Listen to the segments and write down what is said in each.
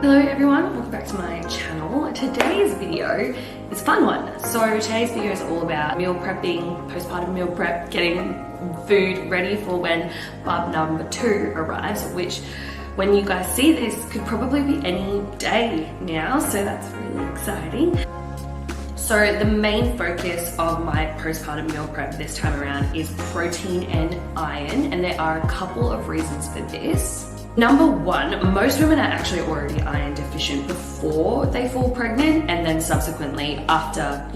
Hello everyone, welcome back to my channel. Today's video is a fun one. So today's video is all about meal prepping, postpartum meal prep, getting food ready for when bub number 2 arrives, which when you guys see this could probably be any day now, so that's really exciting. So the main focus of my postpartum meal prep this time around is protein and iron, and there are a couple of reasons for this. Number one, most women are actually already iron deficient before they fall pregnant, and then subsequently after,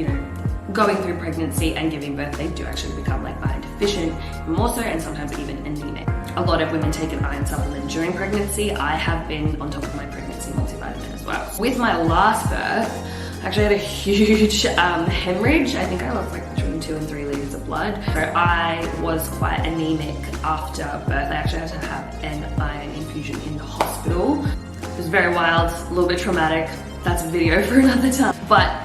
going through pregnancy and giving birth, they do actually become like iron deficient, more so, and sometimes even anemic. A lot of women take an iron supplement during pregnancy. I have been on top of my pregnancy multivitamin as well. With my last birth, I actually had a huge hemorrhage. I think I lost like between 2 and 3 liters of blood. So I was quite anemic after birth. I actually had to have an iron infusion in the hospital. It was very wild, a little bit traumatic. That's a video for another time. But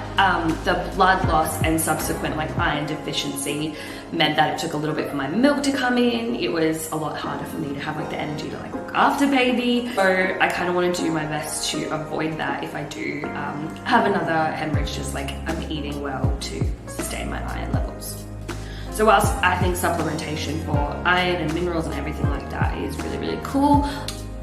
the blood loss and subsequent iron deficiency meant that it took a little bit for my milk to come in. It was a lot harder for me to have the energy to look after baby. So I kind of wanted to do my best to avoid that if I do have another hemorrhage, just I'm eating well to sustain my iron levels. So whilst I think supplementation for iron and minerals and everything like that is really, really cool,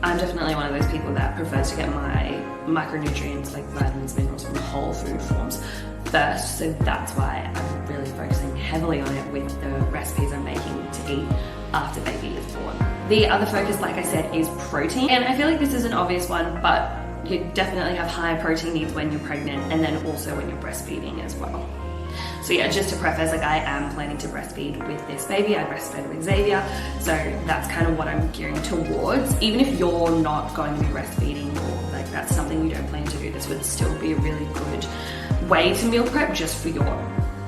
I'm definitely one of those people that prefers to get my micronutrients like vitamins, minerals from whole food forms first. So that's why I'm really focusing heavily on it with the recipes I'm making to eat after baby is born. The other focus, like I said, is protein. And I feel like this is an obvious one, but you definitely have high protein needs when you're pregnant and then also when you're breastfeeding as well. So yeah, just to preface, I am planning to breastfeed with this baby. I breastfed with Xavier, so that's kind of what I'm gearing towards. Even if you're not going to be breastfeeding or that's something you don't plan to do, this would still be a really good way to meal prep just for your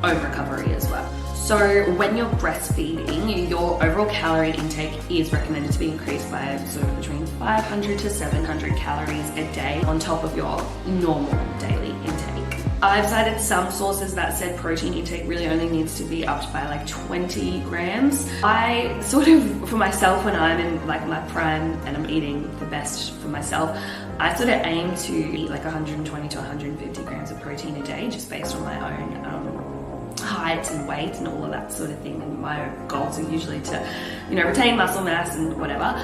own recovery as well. So when you're breastfeeding, your overall calorie intake is recommended to be increased by sort of between 500 to 700 calories a day on top of your normal daily intake. I've cited some sources that said protein intake really only needs to be upped by 20 grams. I sort of, for myself, when I'm in my prime and I'm eating the best for myself, I sort of aim to eat 120 to 150 grams of protein a day, just based on my own height and weight and all of that sort of thing. And my goals are usually to, retain muscle mass and whatever.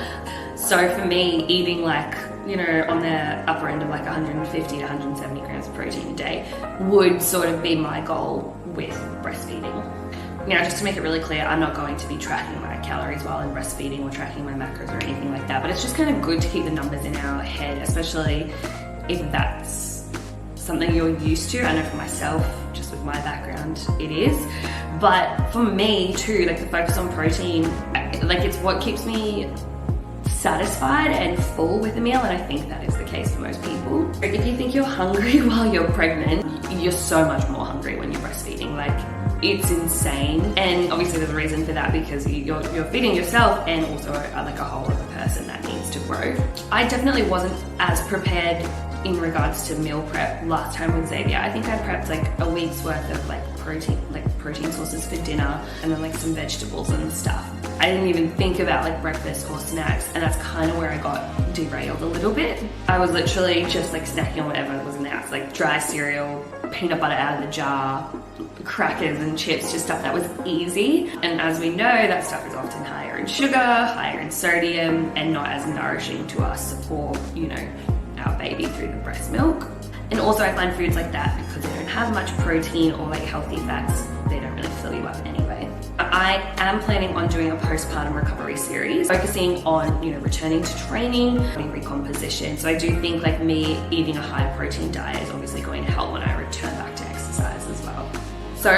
So for me, eating on the upper end of 150 to 170 grams of protein a day would sort of be my goal with breastfeeding. Now, just to make it really clear, I'm not going to be tracking my calories while I'm breastfeeding or tracking my macros or anything like that, but it's just kind of good to keep the numbers in our head, especially if that's something you're used to. I know for myself, just with my background, it is. But for me too, the focus on protein, it's what keeps me satisfied and full with a meal, and I think that is the case for most people. If you think you're hungry while you're pregnant, you're so much more hungry when you're breastfeeding. It's insane. And obviously there's a reason for that, because you're feeding yourself and also a whole other person that needs to grow. I definitely wasn't as prepared in regards to meal prep last time with Xavier. I think I prepped a week's worth of protein sources for dinner, and then some vegetables and stuff. I didn't even think about breakfast or snacks, and that's kind of where I got derailed a little bit. I was literally just snacking on whatever was in the house, dry cereal, peanut butter out of the jar, crackers and chips, just stuff that was easy. And as we know, that stuff is often higher in sugar, higher in sodium, and not as nourishing to us or, our baby through the breast milk. And also I find foods like that, because they don't have much protein or healthy fats, they don't really fill you up anyway. I am planning on doing a postpartum recovery series, focusing on, returning to training, body recomposition. So I do think me eating a high protein diet is obviously going to help when I return back to exercise as well. So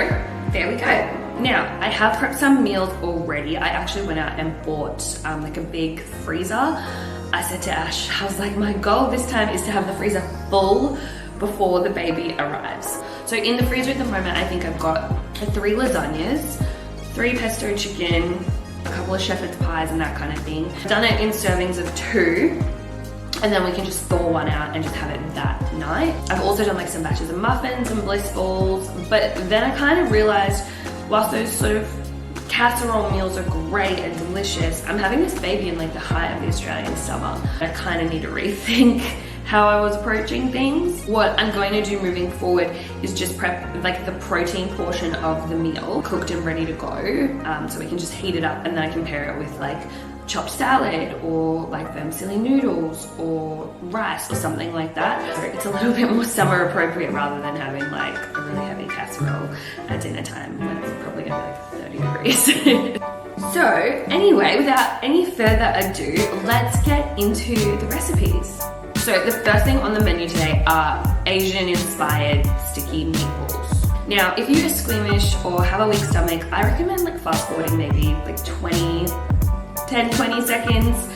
there we go. Now, I have prepped some meals already. I actually went out and bought a big freezer. I said to Ash, I was my goal this time is to have the freezer full before the baby arrives. So in the freezer at the moment, I think I've got 3 lasagnas, 3 pesto chicken, a couple of shepherd's pies and that kind of thing. I've done it in servings of 2, and then we can just thaw one out and just have it that night. I've also done some batches of muffins and bliss balls, but then I kind of realized, whilst those sort of casserole meals are great and delicious, I'm having this baby in the height of the Australian summer. I kind of need to rethink how I was approaching things. What I'm going to do moving forward is just prep like the protein portion of the meal cooked and ready to go, so we can just heat it up and then I can pair it with like chopped salad or like vermicelli noodles or rice or something like that. So it's a little bit more summer appropriate rather than having like a really heavy casserole at dinner time when it's probably gonna be like 30 degrees. So anyway, without any further ado, let's get into the recipes. So the first thing on the menu today are Asian inspired sticky meatballs. Now, if you're squeamish or have a weak stomach, I recommend like fast forwarding maybe like 10-20 seconds,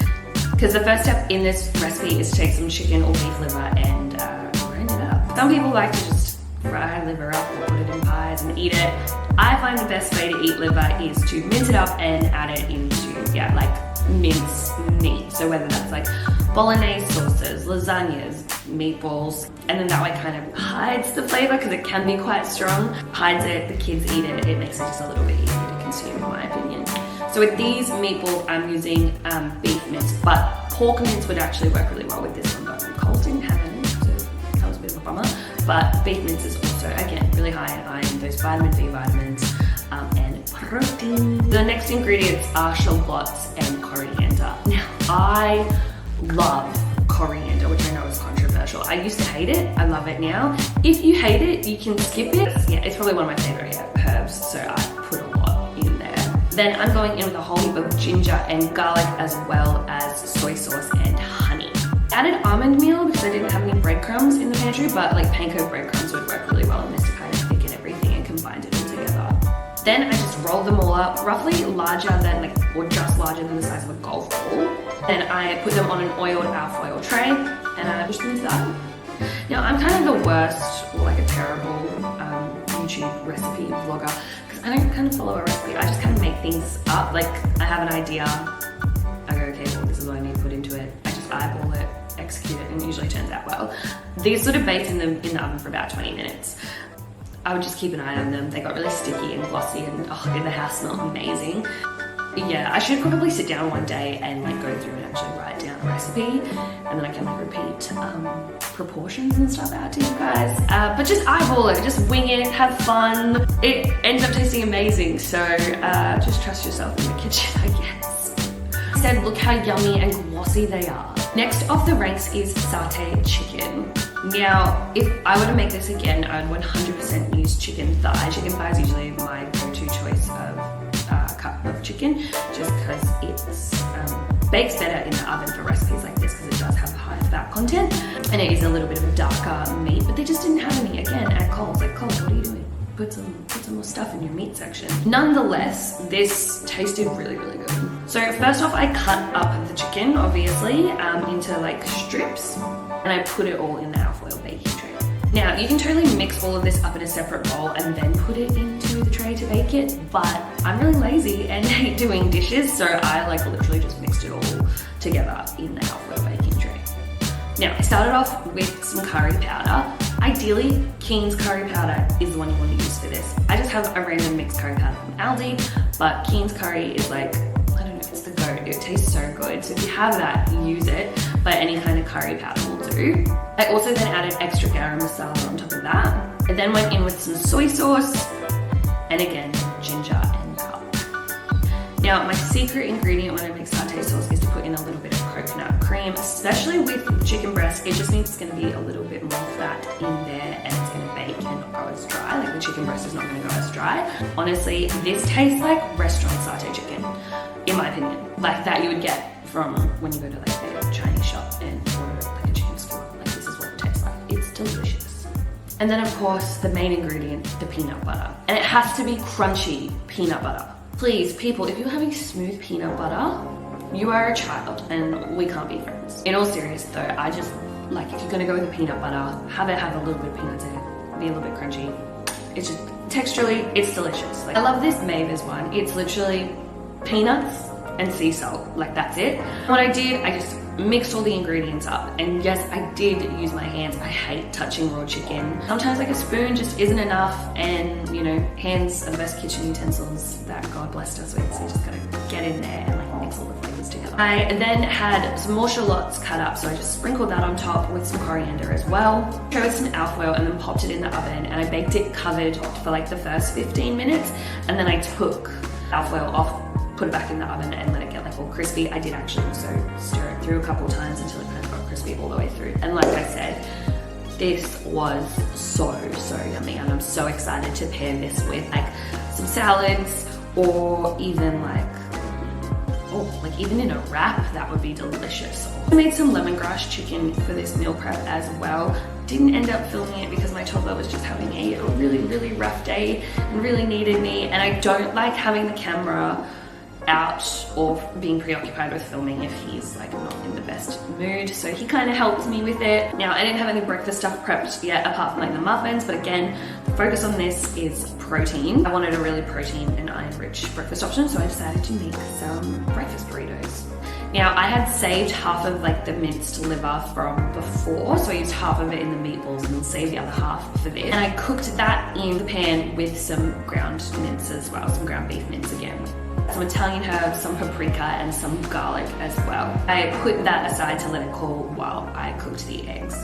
because the first step in this recipe is to take some chicken or beef liver and grind it up. Some people like to just fry liver up or put it in pies and eat it. I find the best way to eat liver is to mince it up and add it into, yeah, like mince meat. So whether that's like bolognese sauces, lasagnas, meatballs, and then that way kind of hides the flavor because it can be quite strong. Hides it, the kids eat it, it makes it just a little bit easier to consume in my opinion. So with these meatballs, I'm using beef mince, but pork mince would actually work really well with this one, but Coles didn't have any, so that was a bit of a bummer. But beef mince is also, again, really high in iron, those vitamin B vitamins, and protein. The next ingredients are shallots and coriander. Now, I love coriander, which I know is controversial. I used to hate it, I love it now. If you hate it, you can skip it. Yeah, it's probably one of my favorite herbs, so I put a lot in there. Then I'm going in with a whole heap of ginger and garlic as well as soy sauce and honey. Added almond meal because I didn't have any breadcrumbs in the pantry, but like panko breadcrumbs would work really well in this to kind of thicken everything and combine it all together. Then I just roll them all up, roughly larger than like, or just larger than the size of a golf ball. Then I put them on an oiled alfoil tray and I just mince that up. Now I'm kind of the worst, or like a terrible YouTube recipe vlogger, because I don't kind of follow a recipe, I just kind of make things up. Like I have an idea, I go, okay, well this is what I need to put into it. I just eyeball it, execute it, and it usually turns out well. These sort of baked in the oven for about 20 minutes. I would just keep an eye on them. They got really sticky and glossy and oh, the house smelled amazing. Yeah, I should probably sit down one day and like go through and actually write down a recipe, and then I can like repeat proportions and stuff out to you guys. But just eyeball it, just wing it, have fun. It ends up tasting amazing, so just trust yourself in the kitchen, I guess. Instead, look how yummy and glossy they are. Next off the ranks is sauteed chicken. Now, if I were to make this again, I would 100% use chicken thigh. Chicken thigh is usually my go-to choice of cut of chicken, just because it bakes better in the oven for recipes like this, because it does have a higher fat content and it is a little bit of a darker meat, but they just didn't have any. Again, at Coles, like Coles, what are you doing? Put some more stuff in your meat section. Nonetheless, this tasted really, really good. So first off, I cut up the chicken, obviously, into like strips, and I put it all in the alfoil baking tray. Now, you can totally mix all of this up in a separate bowl and then put it into the tray to bake it, but I'm really lazy and hate doing dishes, so I like literally just mixed it all together in the alfoil baking tray. Now, I started off with some curry powder. Ideally, Keen's curry powder is the one you want to use for this. I just have a random mixed curry powder from Aldi, but Keen's curry is like, I don't know, it's the goat. It tastes so good. So if you have that, use it, but any kind of curry powder will do. I also then added extra garam masala on top of that. I then went in with some soy sauce, and again, ginger and garlic. Now, my secret ingredient when I make satay sauce is to put in a little bit of coconut cream, especially with chicken breast. It just means it's going to be a little bit more fat in there and it's going to bake and not go as dry. Like the chicken breast is not going to go as dry. Honestly, this tastes like restaurant satay chicken, in my opinion. Like that you would get from when you go to like a Chinese shop and order like a chicken skewer. Like this is what it tastes like. It's delicious. And then of course, the main ingredient, the peanut butter. And it has to be crunchy peanut butter. Please, people, if you're having smooth peanut butter, you are a child and we can't be friends. In all seriousness though, I just, like if you're gonna go with the peanut butter, have a little bit of peanuts in it, be a little bit crunchy. It's just, texturally, it's delicious. Like, I love this Mavis one. It's literally peanuts and sea salt, like that's it. What I did, I just mixed all the ingredients up, and yes, I did use my hands. I hate touching raw chicken. Sometimes like a spoon just isn't enough, and you know, hands are the best kitchen utensils that God blessed us with, so you just gotta get in there and like mix all the flavors together. I then had some more shallots cut up, so I just sprinkled that on top with some coriander as well. Chose some alfoil and then popped it in the oven, and I baked it covered for like the first 15 minutes, and then I took alfoil off, put it back in the oven and let it get like all crispy. I did actually also stir it through a couple times until it kind of got crispy all the way through. And like I said, this was so yummy, and I'm so excited to pair this with like some salads, or even like, oh, like even in a wrap, that would be delicious. I made some lemongrass chicken for this meal prep as well. Didn't end up filming it because my toddler was just having a really rough day and really needed me, and I don't like having the camera out or being preoccupied with filming if he's like not in the best mood, so he kind of helps me with it. Now, I didn't have any breakfast stuff prepped yet apart from like the muffins, but again, the focus on this is protein. I wanted a really protein and iron rich breakfast option, so I decided to make some breakfast burritos. Now, I had saved half of like the minced liver from before, so I used half of it in the meatballs and then saved the other half for this. And I cooked that in the pan with some ground mince as well, some ground beef mince again. Some Italian herbs, some paprika, and some garlic as well. I put that aside to let it cool while I cooked the eggs.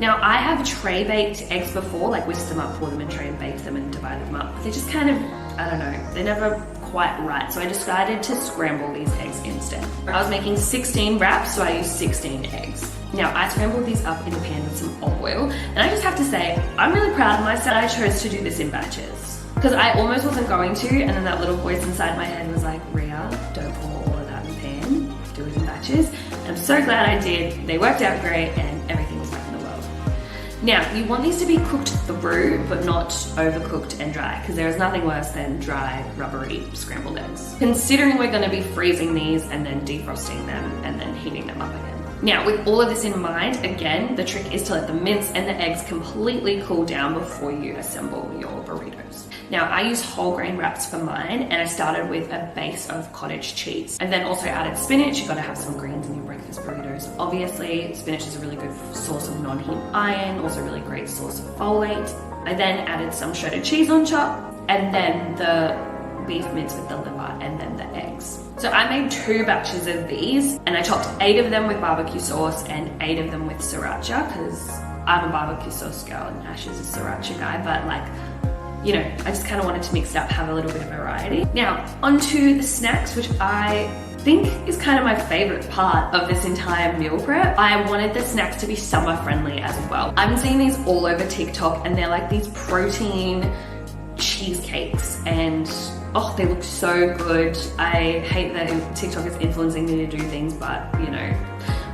Now, I have tray baked eggs before, like whisked them up, poured them in tray and baked them and divided them up. But they're just kind of, I don't know, they're never quite right. So I decided to scramble these eggs instead. I was making 16 wraps, so I used 16 eggs. Now, I scrambled these up in the pan with some olive oil, and I just have to say, I'm really proud of myself. I chose to do this in batches, because I almost wasn't going to, and then that little voice inside my head was like, Rhea, don't pour all of that in the pan, do it in batches. And I'm so glad I did. They worked out great, and everything was right in the world. Now, you want these to be cooked through, but not overcooked and dry, because there is nothing worse than dry, rubbery scrambled eggs. Considering we're going to be freezing these and then defrosting them and then heating them up again. Now, with all of this in mind, again, the trick is to let the mince and the eggs completely cool down before you assemble your burritos. Now, I use whole grain wraps for mine, and I started with a base of cottage cheese. I then also added spinach. You've got to have some greens in your breakfast burritos. Obviously, spinach is a really good source of non-heap iron, also a really great source of folate. I then added some shredded cheese on top, and then the beef mince with the liver, and then the eggs. So I made 2 batches of these, and I chopped 8 of them with barbecue sauce and 8 of them with sriracha, because I'm a barbecue sauce girl and Ash is a sriracha guy, but like, you know, I just kind of wanted to mix it up, have a little bit of variety. Now, onto the snacks, which I think is kind of my favorite part of this entire meal prep. I wanted the snacks to be summer friendly as well. I've been seeing these all over TikTok, and they're like these protein cheesecakes, and oh, they look so good. I hate that TikTok is influencing me to do things, but you know,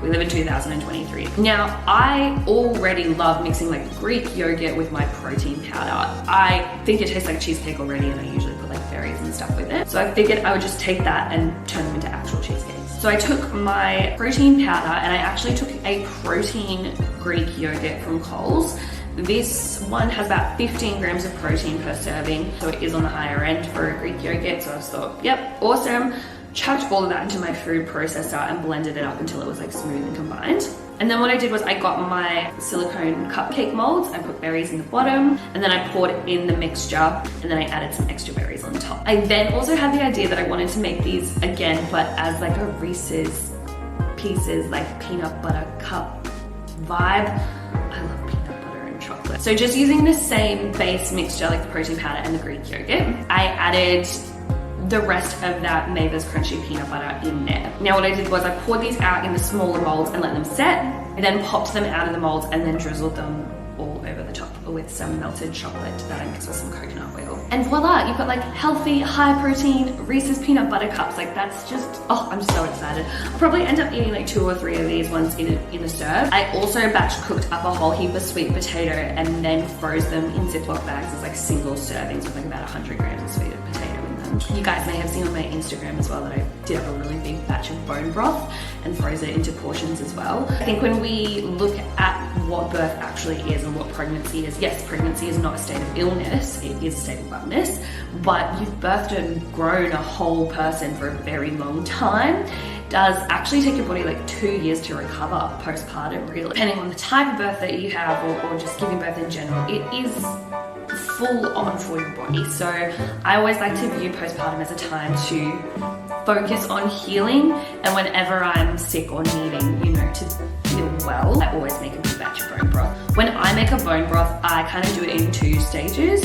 we live in 2023. Now, I already love mixing like Greek yogurt with my protein powder. I think it tastes like cheesecake already, and I usually put like berries and stuff with it. So I figured I would just take that and turn them into actual cheesecakes. So I took my protein powder, and I actually took a protein Greek yogurt from Coles. This one has about 15 grams of protein per serving, so it is on the higher end for a Greek yogurt. So I just thought, yep, awesome. Chucked all of that into my food processor and blended it up until it was like smooth and combined. And then what I did was I got my silicone cupcake molds, I put berries in the bottom, and then I poured in the mixture, and then I added some extra berries on top. I then also had the idea that I wanted to make these again, but as like a Reese's Pieces, like peanut butter cup vibe. I love peanut butter and chocolate. So just using the same base mixture, like the protein powder and the Greek yogurt, I added the rest of that Mavis crunchy peanut butter in there. Now what I did was I poured these out in the smaller molds and let them set. I then popped them out of the molds and then drizzled them all over the top with some melted chocolate that I mixed with some coconut oil. And voila, you've got like healthy, high protein Reese's peanut butter cups. Like that's just, oh, I'm so excited. I'll probably end up eating like 2 or 3 of these ones in a serve. I also batch cooked up a whole heap of sweet potato and then froze them in Ziploc bags as like single servings with like about 100 grams of sweet potato. You guys may have seen on my Instagram as well that I did have a really big batch of bone broth and froze it into portions as well. I think when we look at what birth actually is and what pregnancy is, yes, pregnancy is not a state of illness, it is a state of wellness, but you've birthed and grown a whole person for a very long time. It does actually take your body like 2 years to recover postpartum, really. Depending on the type of birth that you have or just giving birth in general, it is full on for your body. So I always like to view postpartum as a time to focus on healing, and whenever I'm sick or needing, you know, to feel well, I always make a big batch of bone broth. When I make a bone broth, I kind of do it in 2 stages.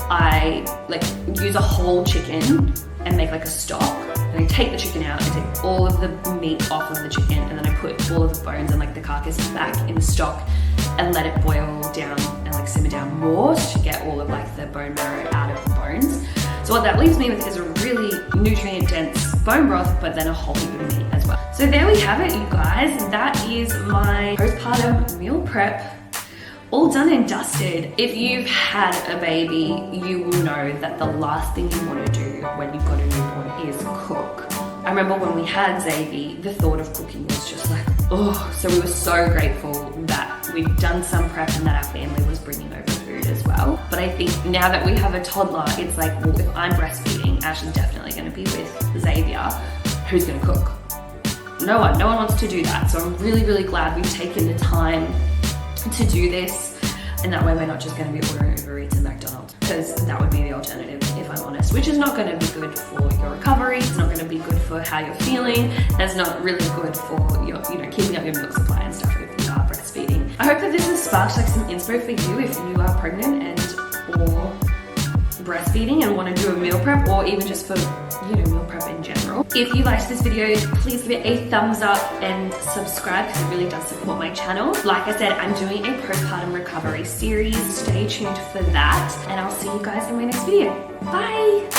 I like use a whole chicken and make like a stock, and I take the chicken out, I take all of the meat off of the chicken, and then I put all of the bones and like the carcass back in the stock and let it boil down and like simmer down more to get all of like the bone marrow out of the bones. So what that leaves me with is a really nutrient dense bone broth, but then a whole heap of meat as well. So there we have it, you guys. That is my postpartum meal prep, all done and dusted. If you've had a baby, you will know that the last thing you want to do when you've got a newborn is cook. I remember when we had Xavier, the thought of cooking was just like, oh, so we were so grateful that we'd done some prep and that our family was bringing over food as well. But I think now that we have a toddler, it's like, well, if I'm breastfeeding, Ashley's definitely going to be with Xavier. Who's going to cook? No one wants to do that. So I'm really, really glad we've taken the time to do this, and that way we're not just going to be ordering Uber Eats and McDonald's, because that would be the alternative, if I'm honest, which is not going to be good for your recovery. It's not going to be good for how you're feeling. That's not really good for your, you know, keeping up your milk supply and stuff if you are breastfeeding. I hope that this has sparked like some inspo for you if you are pregnant and or breastfeeding and want to do a meal prep, or even just for, you know, meal prep in general. If you liked this video, please give it a thumbs up and subscribe, because it really does support my channel. Like I said, I'm doing a postpartum recovery series. Stay tuned for that, and I'll see you guys in my next video. Bye!